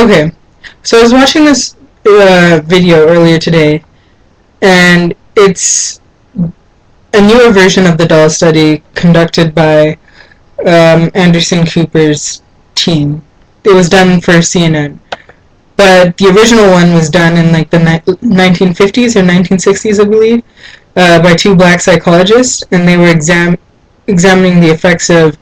Okay, so I was watching this video earlier today, and it's a newer version of the doll study conducted by Anderson Cooper's team. It was done for CNN, but the original one was done in like the 1950s or 1960s, I believe, by two black psychologists, and they were examining the effects of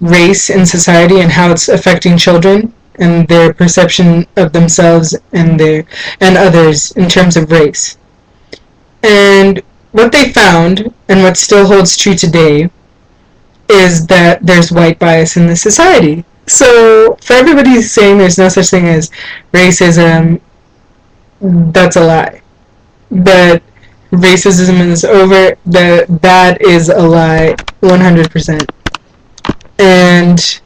race in society and how it's affecting children and their perception of themselves and others in terms of race. And what they found, and what still holds true today, is that there's white bias in the society. So for everybody who's saying there's no such thing as racism, that's a lie. That racism is over, that is a lie 100%. And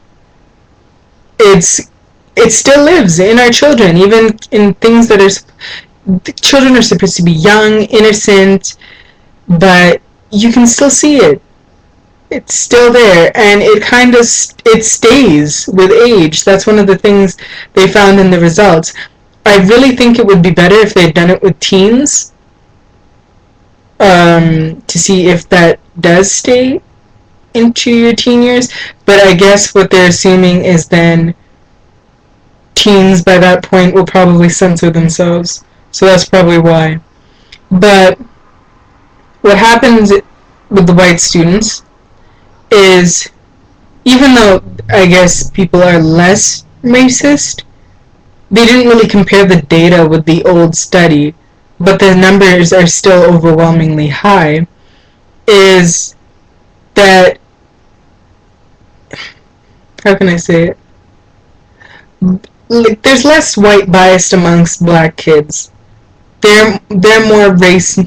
it still lives in our children, even in things that children are supposed to be young, innocent, but you can still see it. It's still there, and it stays with age. That's one of the things they found in the results. I really think it would be better if they'd done it with teens, to see if that does stay into your teen years, but I guess what they're assuming is then teens by that point will probably censor themselves, so that's probably why. But what happens with the white students is, even though I guess people are less racist, they didn't really compare the data with the old study, but the numbers are still overwhelmingly high, is that, how can I say it? Like, there's less white bias amongst black kids. They're more race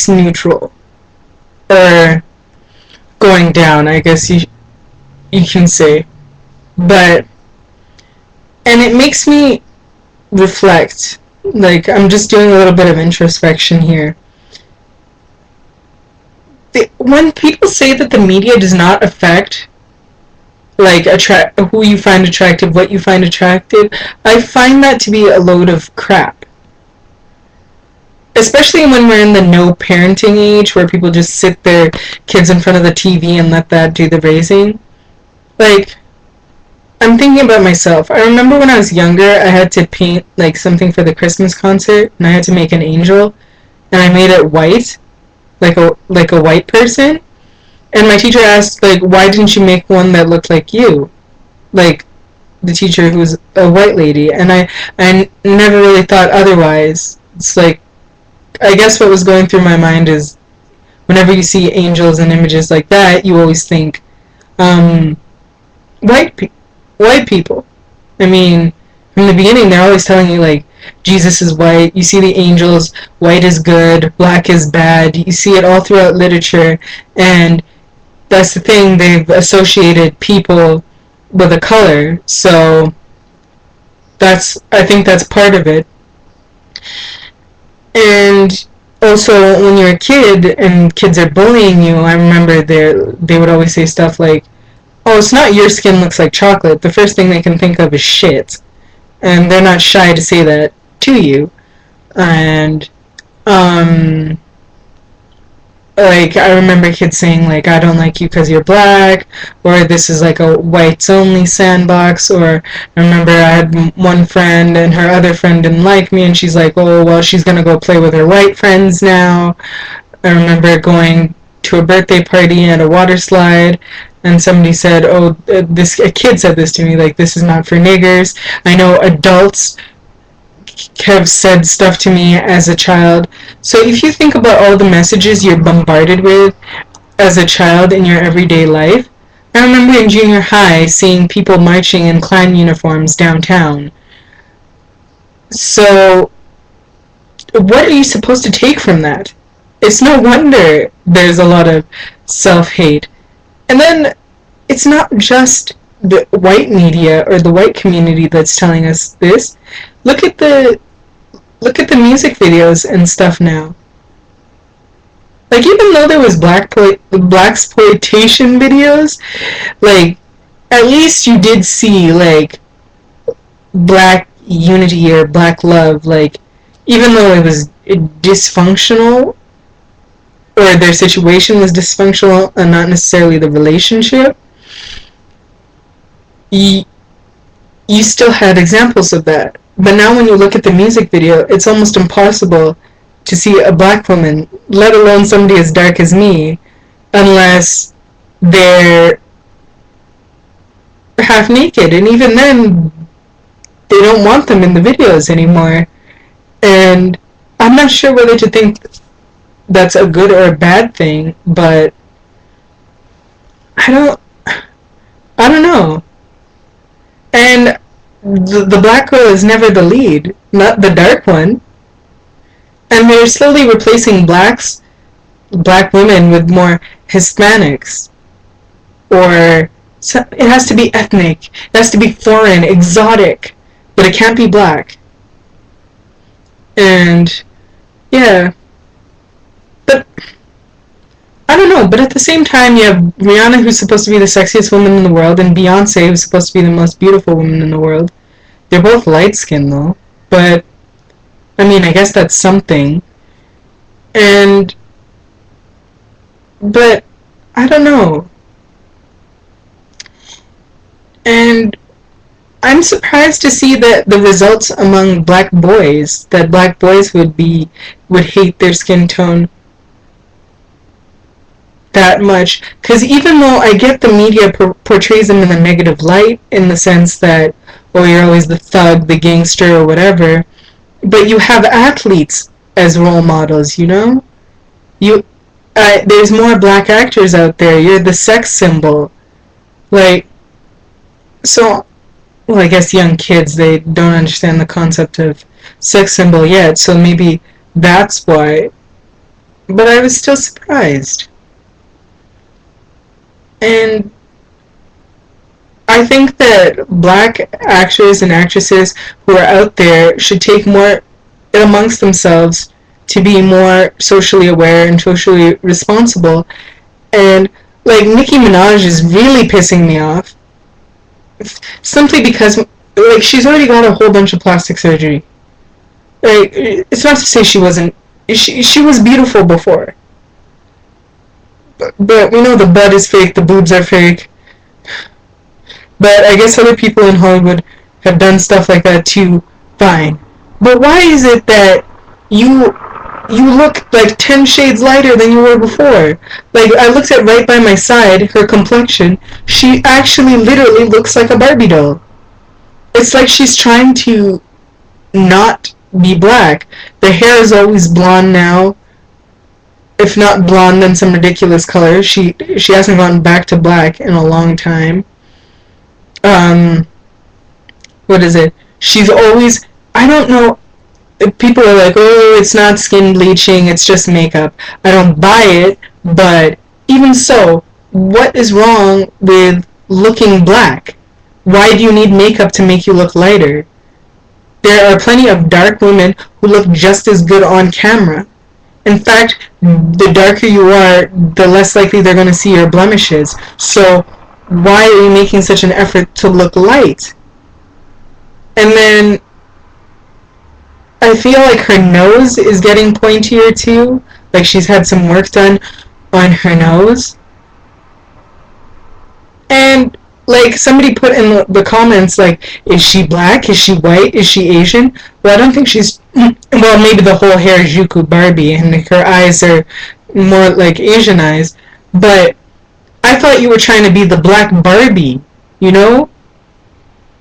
neutral, or going down, I guess you can say. But, and it makes me reflect. Like, I'm just doing a little bit of introspection here. When people say that the media does not affect, like, who you find attractive, what you find attractive, I find that to be a load of crap. Especially when we're in the no parenting age, where people just sit their kids in front of the TV and let that do the raising. Like, I'm thinking about myself. I remember when I was younger, I had to paint, like, something for the Christmas concert, and I had to make an angel, and I made it white, like a white person. And my teacher asked, like, why didn't you make one that looked like you? Like, the teacher who was a white lady. And I never really thought otherwise. It's like, I guess what was going through my mind is, whenever you see angels and images like that, you always think, white people. I mean, from the beginning, they're always telling you, like, Jesus is white, you see the angels, white is good, black is bad, you see it all throughout literature, and that's the thing, they've associated people with a color, so I think that's part of it. And also, when you're a kid and kids are bullying you, I remember they would always say stuff like, oh, it's not your skin looks like chocolate. The first thing they can think of is shit. And they're not shy to say that to you. And, like, I remember kids saying, like, I don't like you because you're black, or this is like a whites-only sandbox, or I remember I had one friend and her other friend didn't like me, and she's like, oh, well, she's going to go play with her white friends now. I remember going to a birthday party at a water slide, and somebody said, oh, a kid said this to me, like, this is not for niggers. I know adults have said stuff to me as a child. So if you think about all the messages you're bombarded with as a child in your everyday life, I remember in junior high seeing people marching in Klan uniforms downtown. So what are you supposed to take from that? It's no wonder there's a lot of self-hate. And then it's not just the white media or the white community that's telling us this. Look at the music videos and stuff now. Like, even though there was blaxploitation videos, like, at least you did see, like, black unity or black love. Like, even though it was dysfunctional, or their situation was dysfunctional and not necessarily the relationship, you, you still had examples of that. But now when you look at the music video, it's almost impossible to see a black woman, let alone somebody as dark as me, unless they're half naked. And even then, they don't want them in the videos anymore. And I'm not sure whether to think that's a good or a bad thing, but I don't know. And the black girl is never the lead, not the dark one. And they're slowly replacing black women with more Hispanics. Or it has to be ethnic, it has to be foreign, exotic, but it can't be black. And yeah, but I don't know. But at the same time, you have Rihanna, who's supposed to be the sexiest woman in the world, and Beyonce, who's supposed to be the most beautiful woman in the world. They're both light skinned though, but I mean, I guess that's something. And but I don't know. And I'm surprised to see that the results among black boys, that black boys would hate their skin tone that much. Because even though I get the media portrays them in a negative light, in the sense that, oh, you're always the thug, the gangster, or whatever, but you have athletes as role models, you know? There's more black actors out there. You're the sex symbol. Like, so, well, I guess young kids, they don't understand the concept of sex symbol yet, so maybe that's why. But I was still surprised. And I think that black actors and actresses who are out there should take more amongst themselves to be more socially aware and socially responsible. And, like, Nicki Minaj is really pissing me off. Simply because, like, she's already got a whole bunch of plastic surgery. Like, it's not to say she wasn't. She was beautiful before. But we know the butt is fake, the boobs are fake. But I guess other people in Hollywood have done stuff like that too. Fine. But why is it that you look like 10 shades lighter than you were before? Like, I looked at right by my side, her complexion. She actually literally looks like a Barbie doll. It's like she's trying to not be black. The hair is always blonde now. If not blonde, then some ridiculous color. She hasn't gone back to black in a long time. What is it? She's always, I don't know, people are like, oh, it's not skin bleaching, it's just makeup. I don't buy it, but even so, what is wrong with looking black? Why do you need makeup to make you look lighter? There are plenty of dark women who look just as good on camera. In fact, the darker you are, the less likely they're going to see your blemishes. So why are you making such an effort to look light? And then I feel like her nose is getting pointier too. Like, she's had some work done on her nose. And, like, somebody put in the comments, like, is she black? Is she white? Is she Asian? Well, I don't think she's, well, maybe the whole Harajuku Barbie and her eyes are more like Asian eyes. But I thought you were trying to be the black Barbie, you know?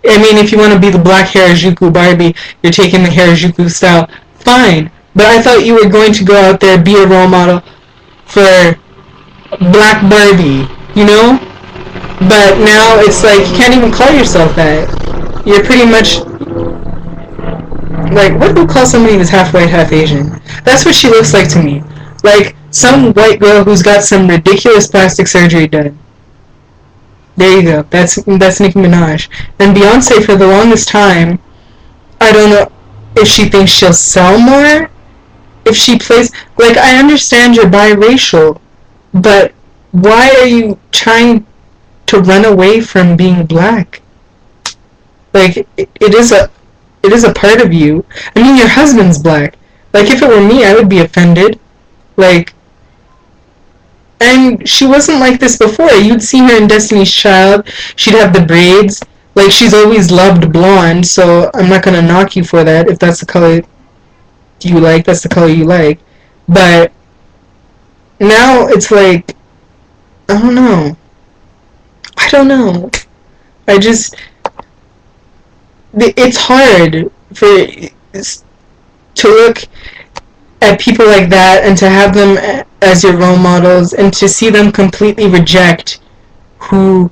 I mean, if you want to be the black Harajuku Barbie, you're taking the Harajuku style, fine. But I thought you were going to go out there, be a role model for black Barbie, you know? But now it's like, you can't even call yourself that. You're pretty much, like, what do you call somebody who's half white, half Asian? That's what she looks like to me. Like, some white girl who's got some ridiculous plastic surgery done. There you go. That's Nicki Minaj. And Beyonce, for the longest time, I don't know if she thinks she'll sell more, if she plays, like, I understand you're biracial, but why are you trying to run away from being black? Like, it is a part of you. I mean, your husband's black. Like, if it were me, I would be offended. Like, and she wasn't like this before. You'd see her in Destiny's Child. She'd have the braids. Like, she's always loved blonde, so I'm not gonna knock you for that. If that's the color you like, that's the color you like. But now it's like, I don't know. I don't know. I just, it's hard to look at people like that and to have them as your role models and to see them completely reject who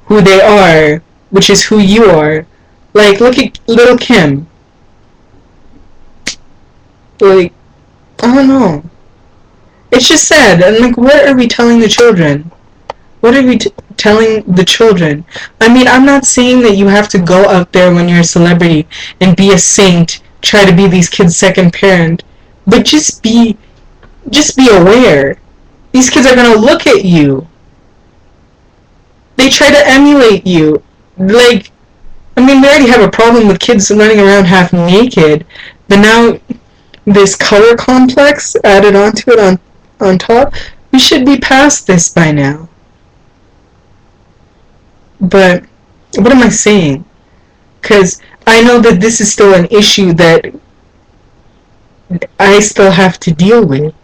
they are, which is who you are. Like, look at Little Kim. Like, I don't know. It's just sad. And like, what are we telling the children? What are we telling the children? I mean, I'm not saying that you have to go out there when you're a celebrity and be a saint, try to be these kids' second parent, but just be aware. These kids are gonna look at you. They try to emulate you. Like, I mean, we already have a problem with kids running around half naked, but now this color complex added onto it on top. We should be past this by now. But what am I saying? Because I know that this is still an issue that I still have to deal with.